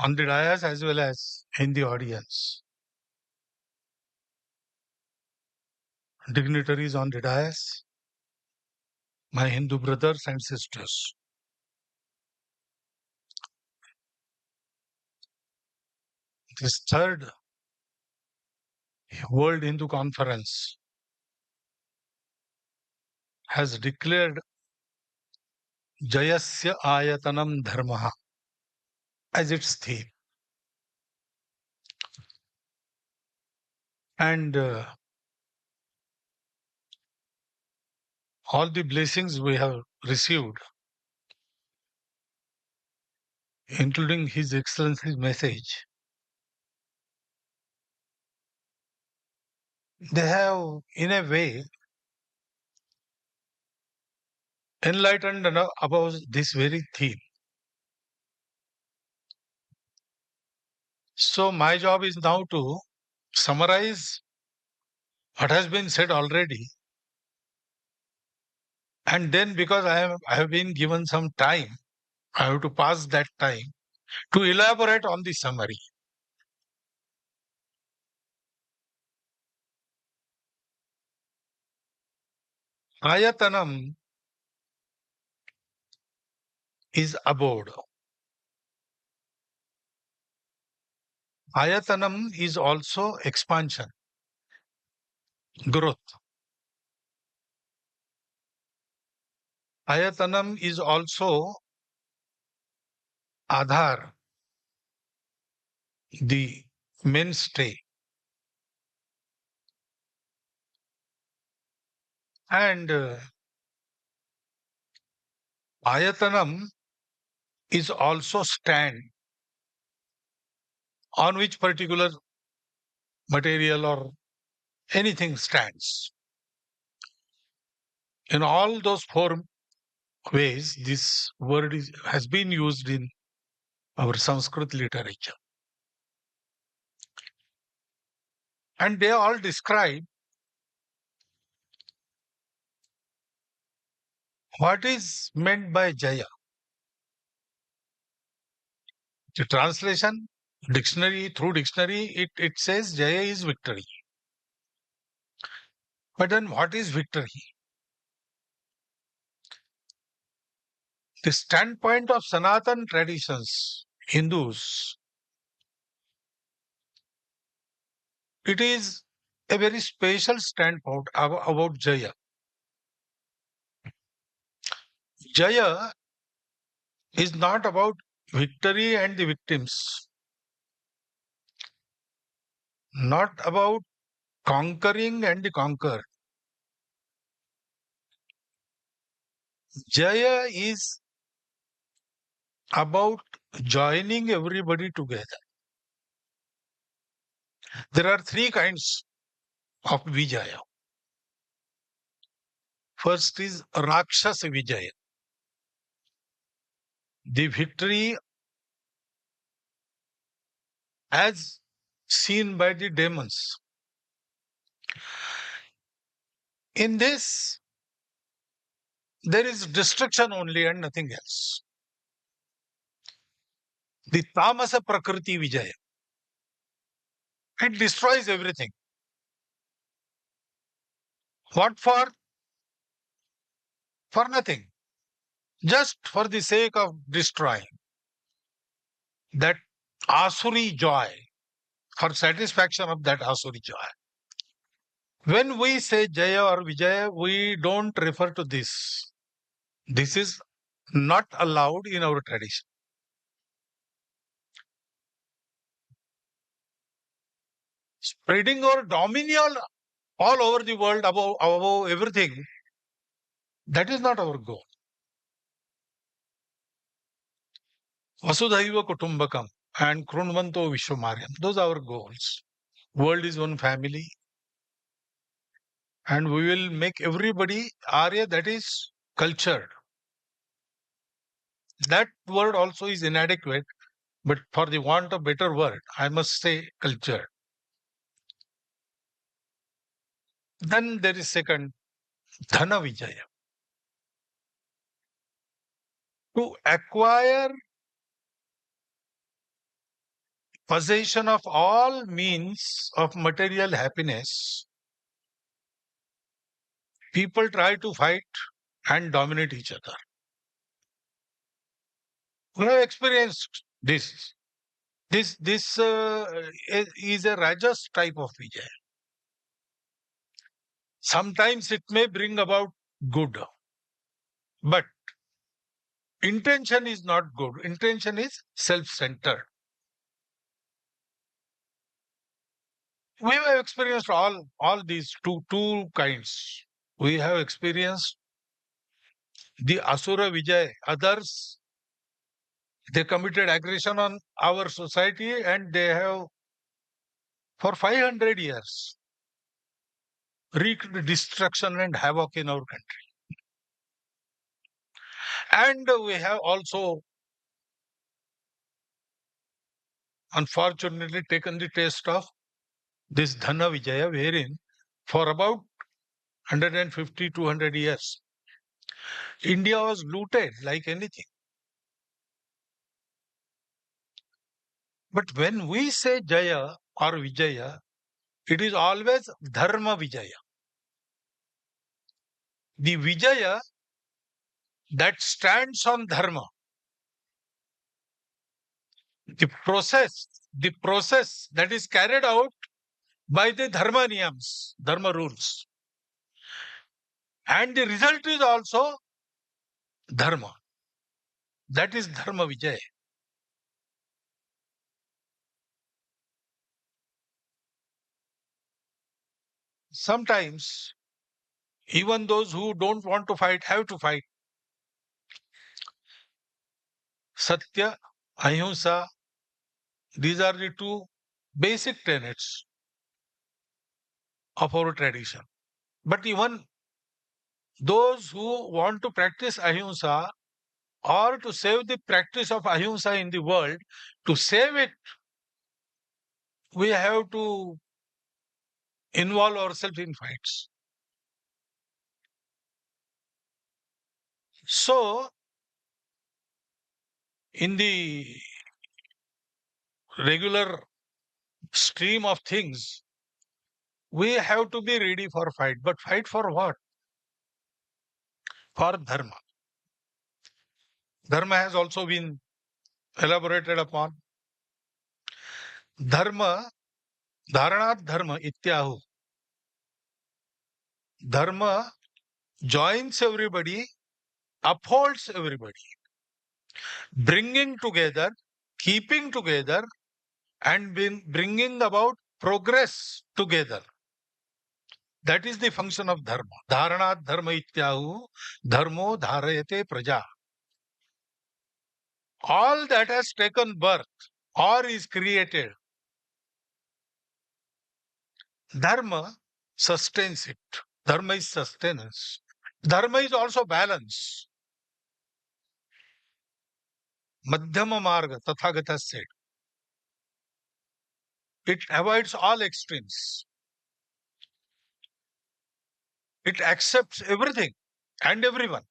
on the dais as well as in the audience. Dignitaries on the dais, my Hindu brothers and sisters. This third World Hindu Conference has declared Jayasya Ayatanam Dharmaha as its theme. And all the blessings we have received, including His Excellency's message, they have, in a way, enlightened about this very theme. So, my job is now to summarize what has been said already. And then, because I have been given some time, I have to pass that time to elaborate on the summary. Ayatanam is abode. Ayatanam is also expansion, growth. Ayatanam is also Adhar, the mainstay. And Ayatanam is also stand on which particular material or anything stands. In all those four ways, this word has been used in our Sanskrit literature. And they all describe what is meant by Jaya. The translation, through dictionary, it says Jaya is victory. But then what is victory? The standpoint of Sanatan traditions, Hindus, it is a very special standpoint about Jaya. Jaya is not about victory and the victims, not about conquering and the conquered. Jaya is about joining everybody together. There are three kinds of Vijaya. First is Rakshasa Vijaya, the victory as seen by the demons. In this, there is destruction only and nothing else. The Tamasa Prakriti Vijaya, it destroys everything. What for? For nothing. Just for the sake of destroying. That Asuri joy, for satisfaction of that Asuri joy. When we say Jaya or Vijaya, we don't refer to this. This is not allowed in our tradition. Spreading our dominion all over the world above everything, that is not our goal. Vasudhaiva Kutumbakam and Krunvanto Vishwamaryam, those are our goals. World is one family, and we will make everybody Arya, that is cultured. That word also is inadequate, but for the want of better word, I must say cultured. Then there is second, Dhana Vijaya. To acquire possession of all means of material happiness, people try to fight and dominate each other. We have experienced this. This is a Rajas type of Vijay. Sometimes it may bring about good, but intention is not good. Intention is self-centered. We have experienced all these two kinds. We have experienced the Asura Vijay. Others, they committed aggression on our society and they have for 500 years wreaked destruction and havoc in our country. And we have also unfortunately taken the taste of this Dhana Vijaya, wherein for about 150, 200 years, India was looted like anything. But when we say Jaya or Vijaya, it is always Dharma Vijaya. The Vijaya that stands on Dharma. The process that is carried out by the Dharma Niyams, Dharma rules. And the result is also Dharma. That is Dharma Vijaya. Sometimes, even those who don't want to fight have to fight. Satya, Ahimsa, these are the two basic tenets of our tradition. But even those who want to practice Ahimsa or to save the practice of Ahimsa in the world, to save it, we have to involve ourselves in fights. So, in the regular stream of things, we have to be ready for fight. But fight for what? For Dharma. Dharma has also been elaborated upon. Dharma, Dharanat Dharma Ityahu. Dharma joins everybody, upholds everybody, bringing together, keeping together, and bringing about progress together. That is the function of dharma. Dharanat dharma ityahu, dharmo dharayate praja. All that has taken birth or is created, dharma sustains it. Dharma is sustenance. Dharma is also balance. Madhyama marga, Tathagata said. It avoids all extremes. It accepts everything and everyone.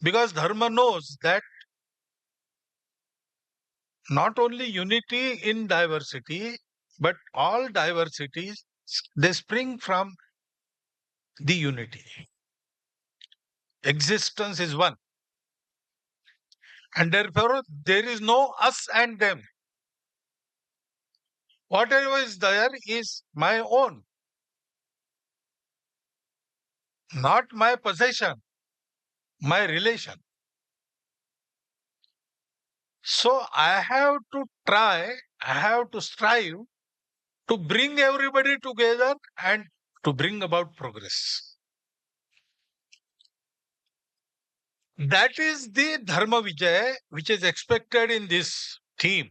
Because dharma knows that not only unity in diversity, but all diversities, they spring from the unity. Existence is one. And therefore, there is no us and them. Whatever is there is my own, not my possession, my relation. So I have to try, I have to strive to bring everybody together and to bring about progress. That is the Dharma Vijay which is expected in this theme.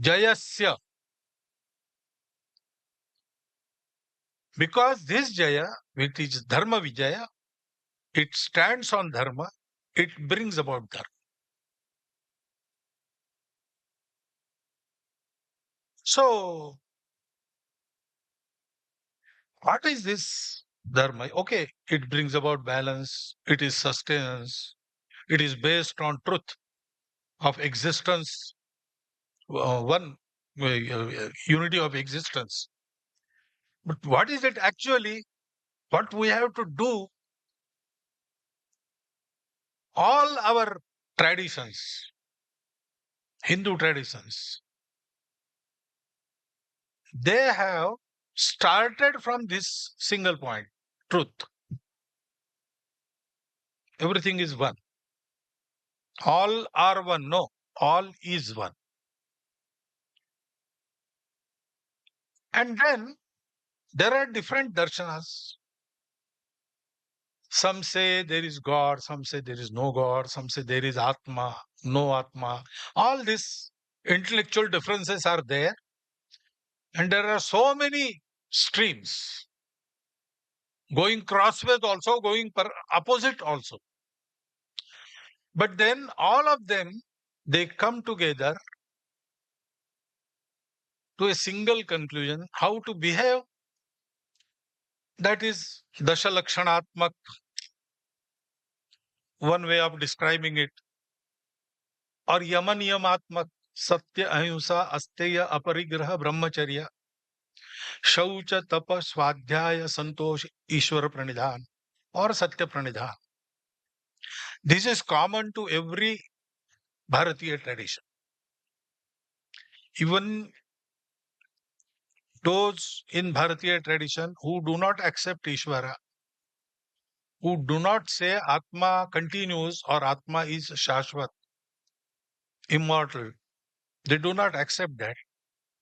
Jayasya. Because this Jaya, which is Dharma Vijaya, it stands on Dharma, it brings about Dharma. So, what is this Dharma? Okay, it brings about balance, it is sustenance, it is based on truth. of existence, one unity of existence. But what is it actually? What we have to do, all our traditions, Hindu traditions, they have started from this single point, truth. Everything is one. All are one. No, all is one. And then there are different darshanas. Some say there is God, some say there is no God, some say there is Atma, no Atma. All these intellectual differences are there, and there are so many streams going crossways, also going opposite, also. But then all of them, they come together to a single conclusion how to behave. That is Dashalakshanaatmak, one way of describing it, or Yamanyamatmak, Satya, Ahimsa, Asteya, Aparigraha, Brahmacharya, शौच तप स्वाध्याय संतोष ईश्वर प्रणिधान or satya pranidhan. This is common to every Bharatiya tradition. Even those in Bharatiya tradition who do not accept Ishvara, who do not say Atma continues or Atma is Shashvat, immortal, they do not accept that,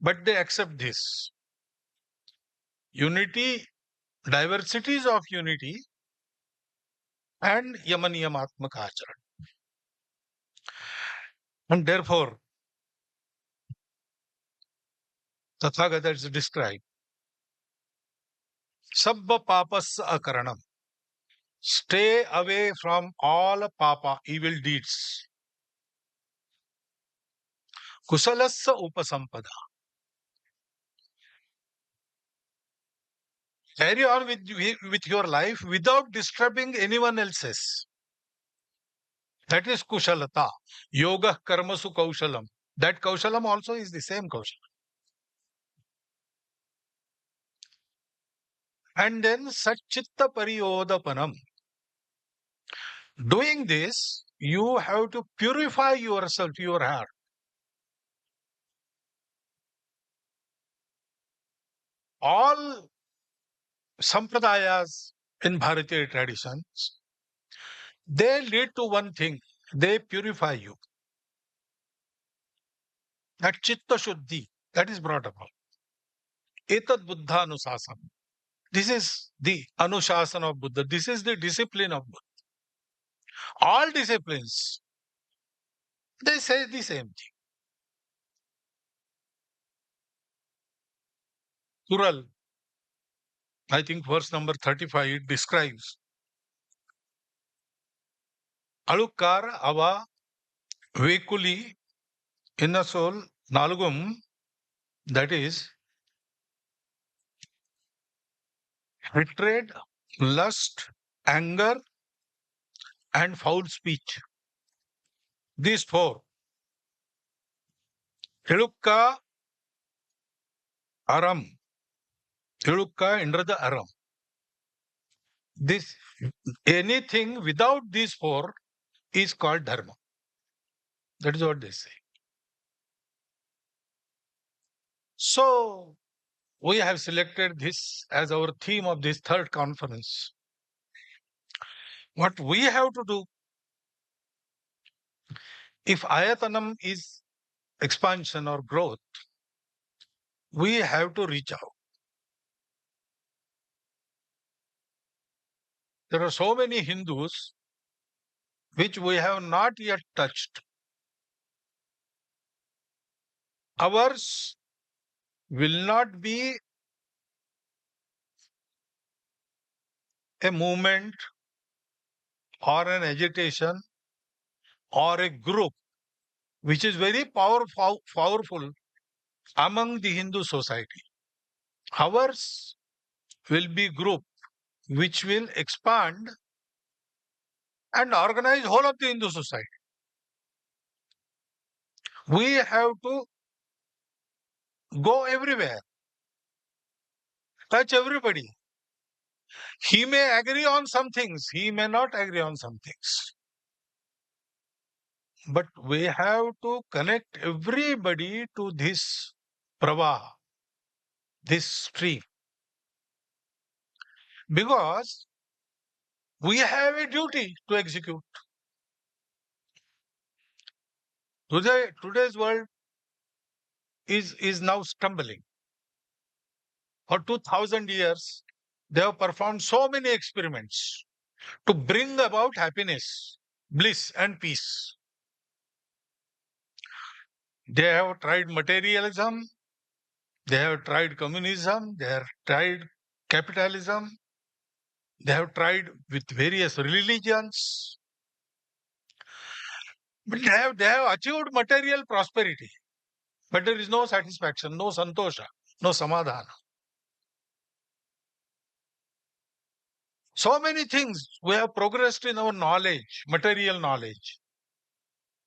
but they accept this. Unity, diversities of unity, and Yamanyamatmaka acharan. And therefore, Tathagata is described. Sabba papas akaranam. Stay away from all papa, evil deeds. Kusalassa upasampada. Carry on with your life without disturbing anyone else's. That is kushalata. Yoga karmasu kaushalam. That kaushalam also is the same kaushalam. And then satchitta pariyodapanam. Doing this, you have to purify yourself, your heart. All sampradayas in Bharatiya traditions, they lead to one thing. They purify you. That chitta shuddhi, that is brought about. Etad buddha anusasana. This is the anushasana of Buddha. This is the discipline of Buddha. All disciplines, they say the same thing. Kural, I think verse number 35, it describes Alukar ava vekuli inner soul nalugum, that is hatred, lust, anger, and foul speech. These four. Elukka aram. Elukka under the aram. This anything without these four is called dharma. That is what they say. So we have selected this as our theme of this third conference. What we have to do, if ayatanam is expansion or growth, we have to reach out. There are so many Hindus which we have not yet touched. Ours will not be a movement or an agitation or a group which is very powerful among the Hindu society. Ours will be group which will expand and organize whole of the Hindu society. We have to go everywhere, touch everybody. He may agree on some things, he may not agree on some things. But we have to connect everybody to this pravaha, this stream, because we have a duty to execute. Today's world is now stumbling. For 2000 years, they have performed so many experiments to bring about happiness, bliss, and peace. They have tried materialism, they have tried communism, they have tried capitalism, they have tried with various religions, but they have achieved material prosperity. But there is no satisfaction, no santosha, no samadhana. So many things we have progressed in our knowledge, material knowledge,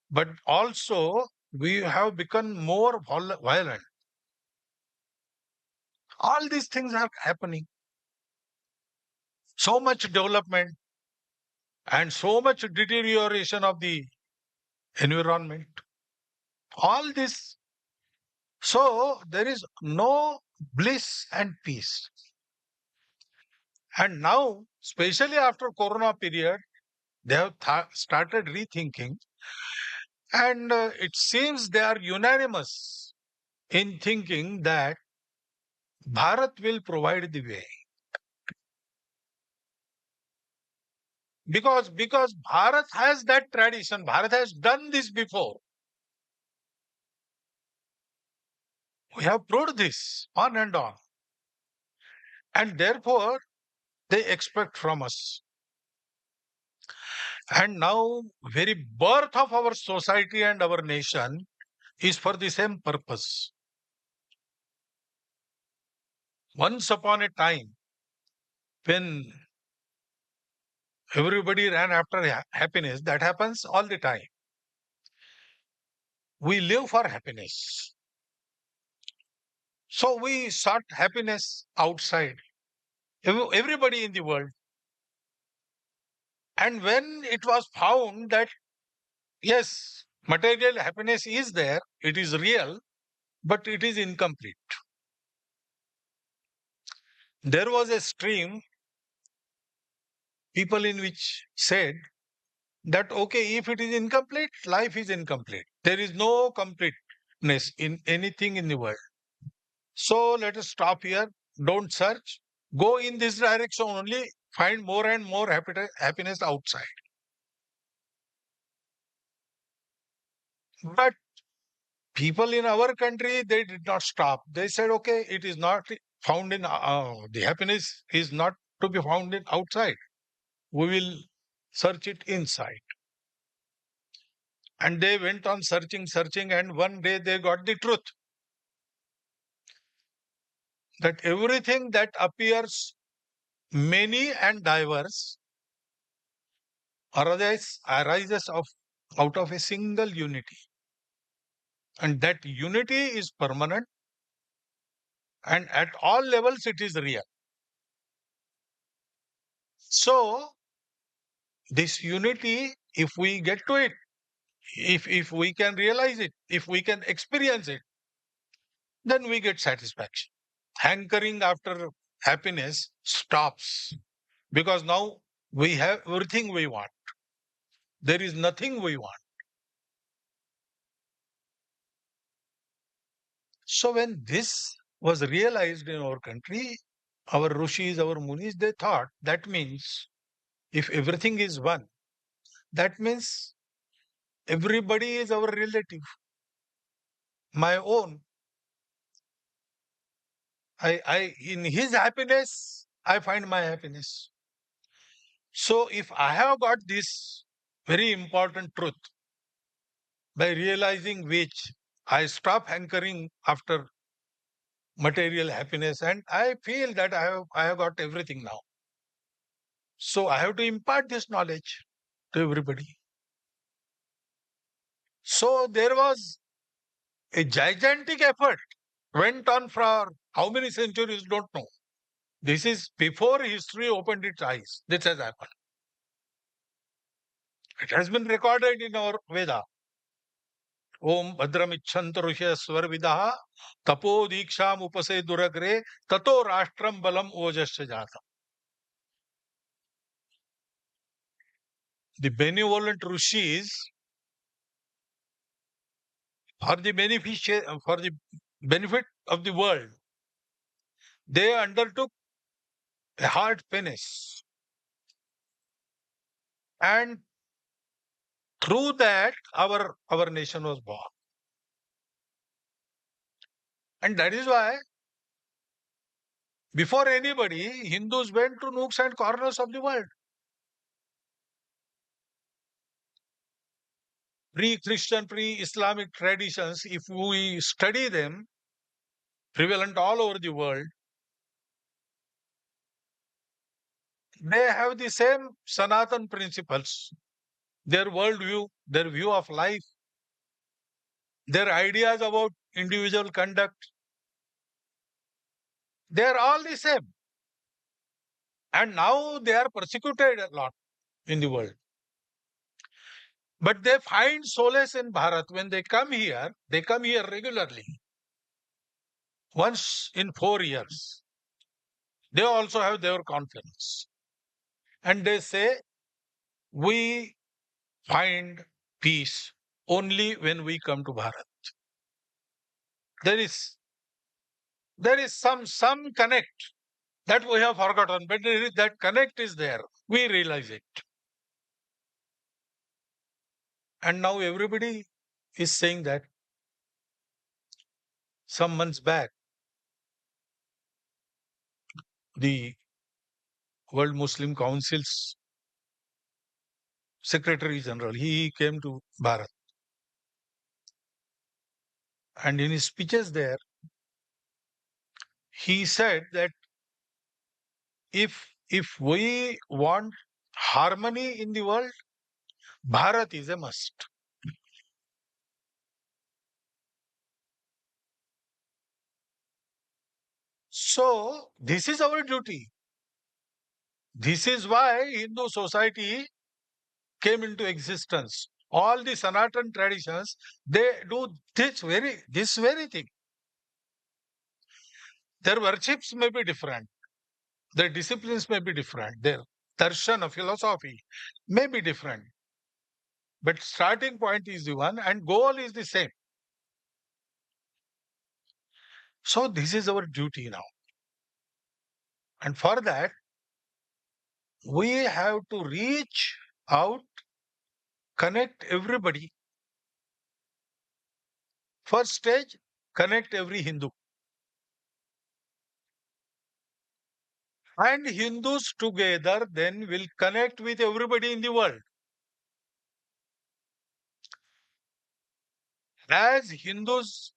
but also we have become more violent. All these things are happening. So much development and so much deterioration of the environment. All this. So there is no bliss and peace. And now, especially after Corona period, they have started rethinking, and it seems they are unanimous in thinking that Bharat will provide the way, because Bharat has that tradition. Bharat has done this before. We have proved this on and on, and therefore they expect from us. And now, very birth of our society and our nation is for the same purpose. Once upon a time, when everybody ran after happiness, that happens all the time. We live for happiness. So we sought happiness outside, everybody in the world. And when it was found that, yes, material happiness is there, it is real, but it is incomplete. There was a stream, people in which said that, okay, if it is incomplete, life is incomplete. There is no completeness in anything in the world. So let us stop here. Don't search. Go in this direction only. Find more and more happiness outside. But people in our country, they did not stop. They said, okay, it is not found in, the happiness is not to be found in outside. We will search it inside. And they went on searching, searching, and one day they got the truth that everything that appears many and diverse arises out of a single unity. And that unity is permanent, and at all levels it is real. So, this unity, if we get to it, if we can realize it, if we can experience it, then we get satisfaction. Hankering after happiness stops, because now we have everything we want. There is nothing we want. So when this was realized in our country, our rishis, our munis, they thought that means if everything is one, that means everybody is our relative, my own. I in his happiness, I find my happiness. So if I have got this very important truth, by realizing which I stop hankering after material happiness, and I feel that I have got everything now. So I have to impart this knowledge to everybody. So there was A gigantic effort went on for how many centuries, don't know. This is before history opened its eyes. This has happened. It has been recorded in our Veda. Om Bhadramichhant Rushya Swarvidaha Tapo Diksham Upase Duragre Tato Rashtram Balam Ojasya Jata. The benevolent rishis, for the benefit of the world, they undertook a hard penance, and through that our nation was born. And that is why before anybody, Hindus went to nooks and corners of the world. Pre-Christian, pre-Islamic traditions, if we study them, prevalent all over the world, they have the same Sanatan principles, their worldview, their view of life, their ideas about individual conduct. They are all the same. And now they are persecuted a lot in the world. But they find solace in Bharat when they come here regularly, once in 4 years. They also have their conference. And they say, we find peace only when we come to Bharat. There is some connect that we have forgotten, but that connect is there. We realize it. And now everybody is saying that. Some months back, the World Muslim Council's Secretary General, he came to Bharat. And in his speeches there, he said that if we want harmony in the world, Bharat is a must. So this is our duty. This is why Hindu society came into existence. All the Sanatan traditions, they do this very thing. Their worships may be different, their disciplines may be different, their darshan, philosophy may be different. But starting point is the one and goal is the same. So this is our duty now. And for that, we have to reach out, connect everybody. First stage, connect every Hindu. And Hindus together then will connect with everybody in the world. As Hindus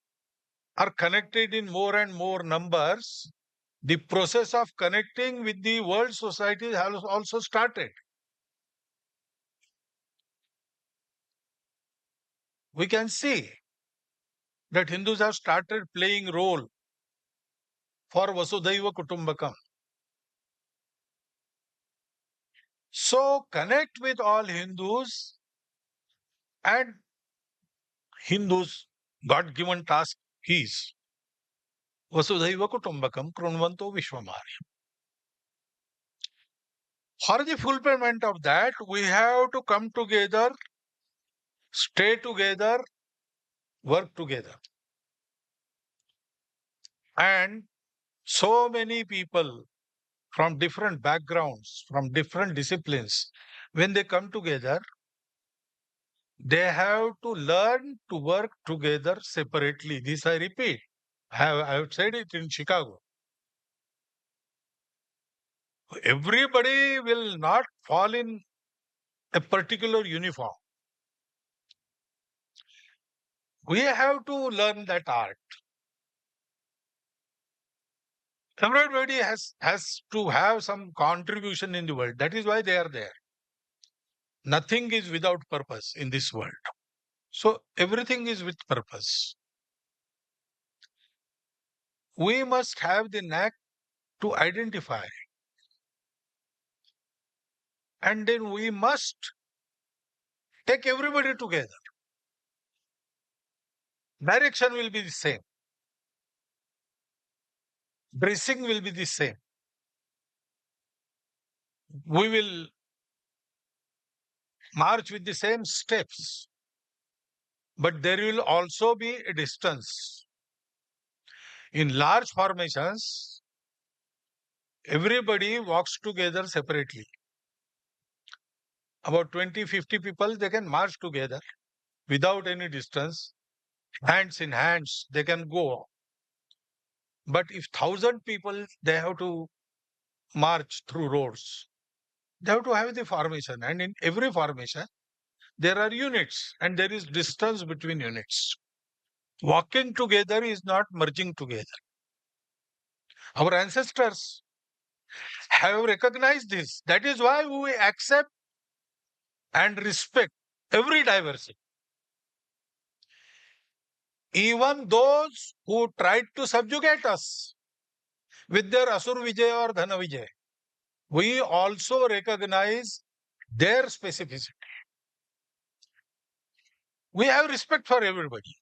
are connected in more and more numbers, the process of connecting with the world society has also started. We can see that Hindus have started playing role for Vasudhaiva Kutumbakam. So connect with all Hindus, and Hindus' God-given task is Vasudhaiva Kutumbakam Krunvanto Vishwamari. For the fulfillment of that, we have to come together, stay together, work together. And so many people from different backgrounds, from different disciplines, when they come together, they have to learn to work together separately. This I repeat. I have said it in Chicago. Everybody will not fall in a particular uniform. We have to learn that art. Everybody has to have some contribution in the world. That is why they are there. Nothing is without purpose in this world. So everything is with purpose. We must have the knack to identify, and then we must take everybody together. Direction will be the same, dressing will be the same. We will march with the same steps, but there will also be a distance. In large formations, everybody walks together separately. About 20, 50 people, they can march together without any distance, hands in hands, they can go. But if 1,000 people, they have to march through roads, they have to have the formation. And in every formation, there are units and there is distance between units. Walking together is not merging together. Our ancestors have recognized this. That is why we accept and respect every diversity. Even those who tried to subjugate us with their Asur Vijay or Dhana Vijay, we also recognize their specificity. We have respect for everybody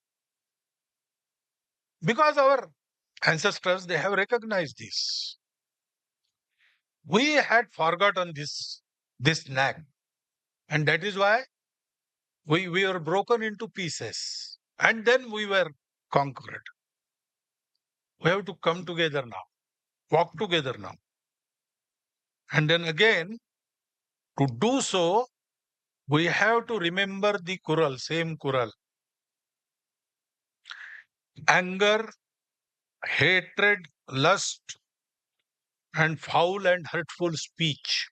because our ancestors, they have recognized this. We had forgotten this knack, and that is why we were broken into pieces and then we were conquered. We have to come together now, walk together now. And then again, to do so, we have to remember the Kural, same Kural. Anger, hatred, lust, and foul and hurtful speech.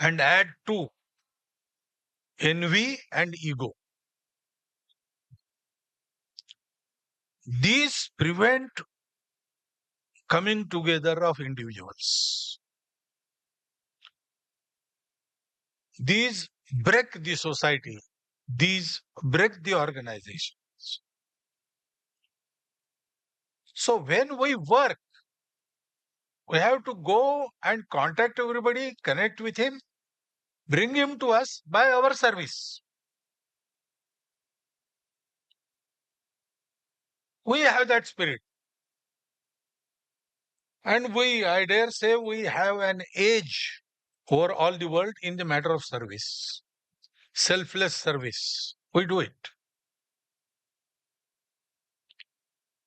And add to envy and ego. These prevent coming together of individuals. These break the society. These break the organization. So when we work, we have to go and contact everybody, connect with him, bring him to us by our service. We have that spirit. And I dare say, we have an edge over all the world in the matter of service. Selfless service. We do it.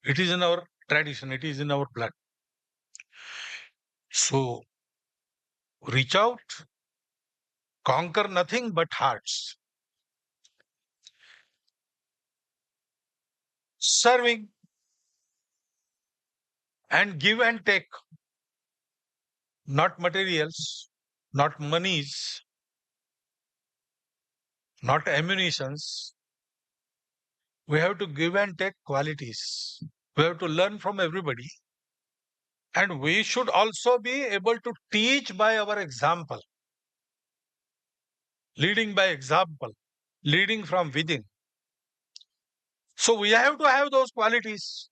It is in our tradition. It is in our blood. So reach out, conquer nothing but hearts. Serving and give and take, not materials, not monies, not ammunitions. We have to give and take qualities. We have to learn from everybody. And we should also be able to teach by our example, leading by example, leading from within. So we have to have those qualities.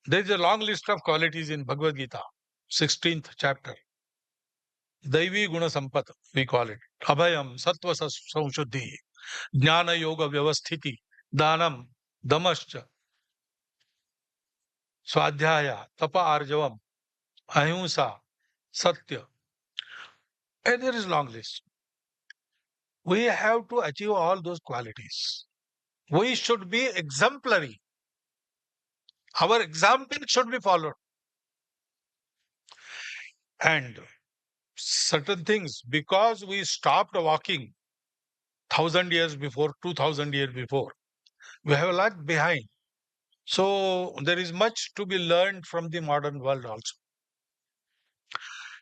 There is a long list of qualities in Bhagavad Gita, 16th chapter. Daivi Guna Sampat, we call it. Abhayam, Sattva Samshuddhi, Jnana Yoga Vyavasthiti, Danam, Damascha, Swadhyaya, Tapa Arjavam, Ahimsa, Satya. And there is long list. We have to achieve all those qualities. We should be exemplary. Our example should be followed. And certain things, because we stopped walking 1,000 years before, 2,000 years before, we have lagged behind. So there is much to be learned from the modern world also.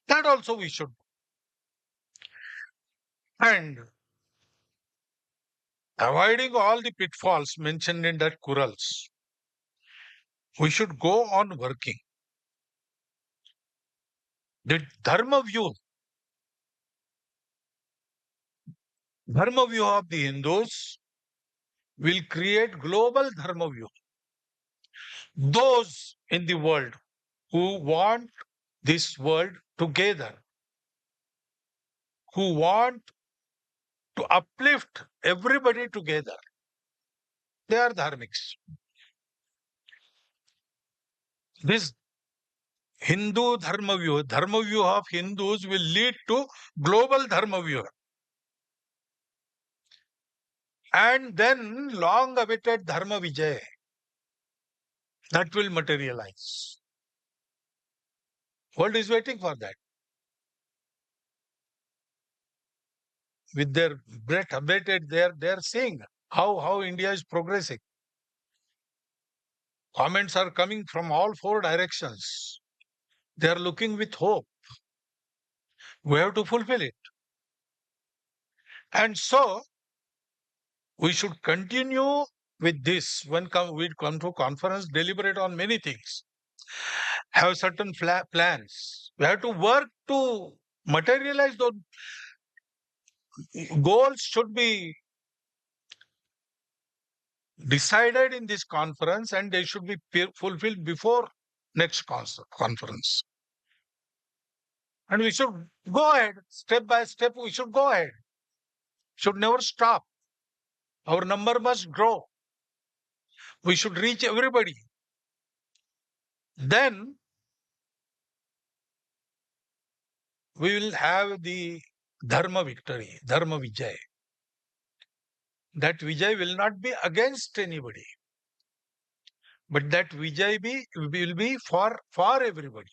That also we should. And avoiding all the pitfalls mentioned in that Kurals, we should go on working. The Dharma view of the Hindus will create global dharma view. Those in the world who want this world together, who want to uplift everybody together, they are dharmics. This Hindu dharma view of Hindus will lead to global dharma view. And then long awaited dharma vijay, that will materialize. World is waiting for that. With their breath abated, they are seeing how India is progressing. Comments are coming from all four directions. They are looking with hope. We have to fulfill it. And so we should continue with this when we come to conference, deliberate on many things, have certain plans. We have to work to materialize those goals should be decided in this conference and they should be fulfilled before next conference. And we should go ahead, step by step, we should go ahead. Should never stop. Our number must grow. We should reach everybody. Then we will have the dharma victory, dharma vijay. That vijay will not be against anybody, but that vijay will be for everybody.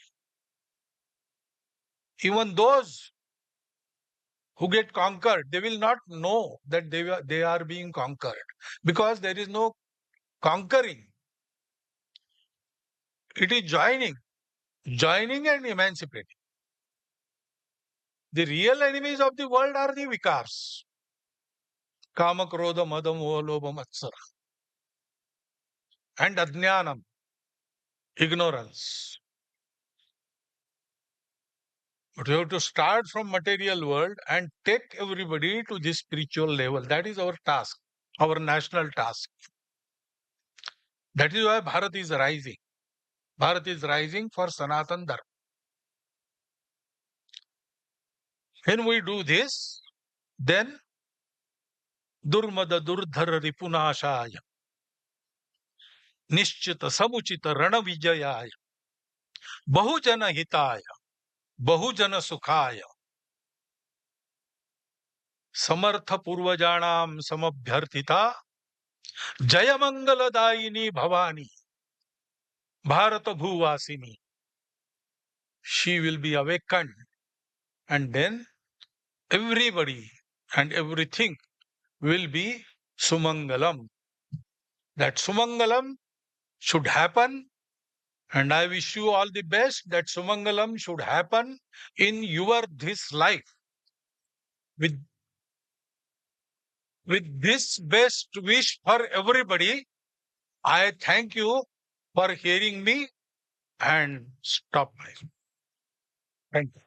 Even those who get conquered, they will not know that they are being conquered because there is no conquering. It is joining and emancipating. The real enemies of the world are the vikars. Kama, Krodha, Mada, Moha, Lobha, Matsara. And Ajnanam, ignorance. But we have to start from material world and take everybody to this spiritual level. That is our task, our national task. That is why Bharat is rising. Bharat is rising for Sanatan Dharma. When we do this, then Durmada Durdhara Ripunashaya, Nishchita Samuchita Rana Vijayaya, Bahujana Hitaya, Bahujana Sukhaya, Samartha Purvajanam Samabhyarthita, Jayamangaladayini Bhavani, Bharata Bhuvasini. She will be awakened, and then everybody and everything will be Sumangalam. That Sumangalam should happen, and I wish you all the best that Sumangalam should happen in your this life. With this best wish for everybody, I thank you for hearing me and stop my. Thank you.